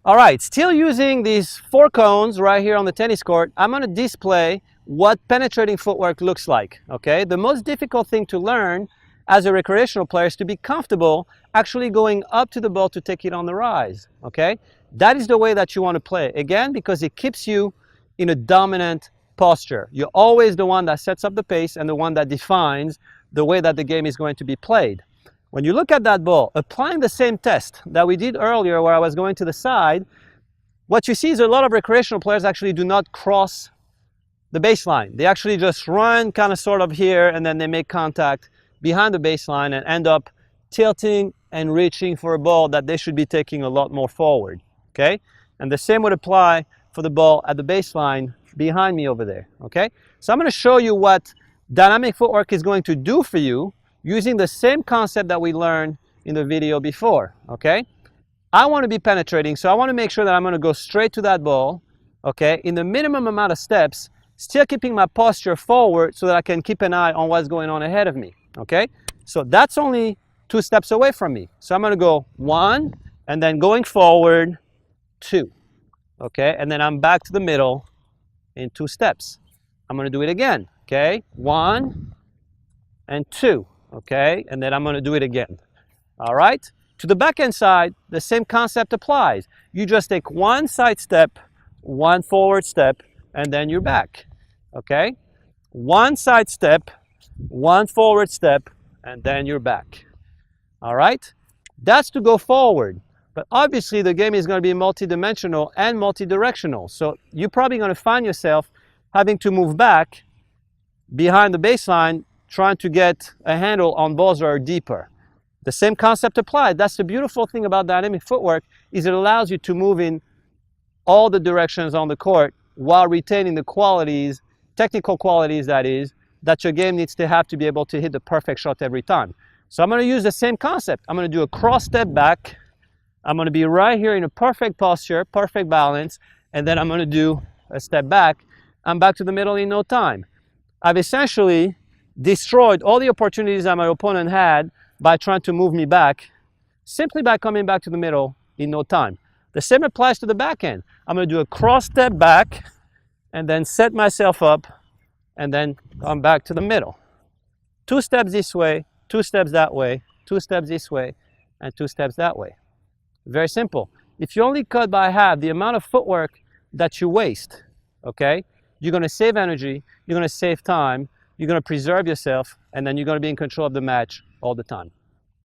All right, still using these 4 cones right here on the tennis court, I'm going to display what penetrating footwork looks like, okay? The most difficult thing to learn as a recreational player is to be comfortable actually going up to the ball to take it on the rise, okay? That is the way that you want to play, again, because it keeps you in a dominant posture. You're always the one that sets up the pace and the one that defines the way that the game is going to be played. When you look at that ball, applying the same test that we did earlier where I was going to the side, what you see is a lot of recreational players actually do not cross the baseline. They actually just run kind of sort of here and then they make contact behind the baseline and end up tilting and reaching for a ball that they should be taking a lot more forward, okay? And the same would apply for the ball at the baseline behind me over there, okay? So I'm going to show you what dynamic footwork is going to do for you using the same concept that we learned in the video before, okay? I want to be penetrating, so I want to make sure that I'm going to go straight to that ball, okay, in the minimum amount of steps, still keeping my posture forward so that I can keep an eye on what's going on ahead of me, okay? So that's only 2 steps away from me. So I'm going to go 1, and then going forward, 2, okay? And then I'm back to the middle in 2 steps. I'm going to do it again, okay? 1 and 2. Okay, and then I'm going to do it again. All right, to the backhand side, the same concept applies. You just take 1 side step, 1 forward step, and then you're back. Okay, 1 side step, 1 forward step, and then you're back. All right, that's to go forward. But obviously, the game is going to be multidimensional and multi-directional. So you're probably going to find yourself having to move back behind the baseline, trying to get a handle on balls that are deeper. The same concept applied. That's the beautiful thing about dynamic footwork, is it allows you to move in all the directions on the court while retaining the qualities, technical qualities that is, that your game needs to have to be able to hit the perfect shot every time. So I'm going to use the same concept. I'm going to do a cross step back. I'm going to be right here in a perfect posture, perfect balance, and then I'm going to do a step back. I'm back to the middle in no time. I've essentially destroyed all the opportunities that my opponent had by trying to move me back simply by coming back to the middle in no time. The same applies to the backhand. I'm going to do a cross step back and then set myself up and then come back to the middle. 2 steps this way, 2 steps that way, 2 steps this way, and 2 steps that way. Very simple. If you only cut by half the amount of footwork that you waste, okay, you're going to save energy, you're going to save time, you're going to preserve yourself, and then you're going to be in control of the match all the time.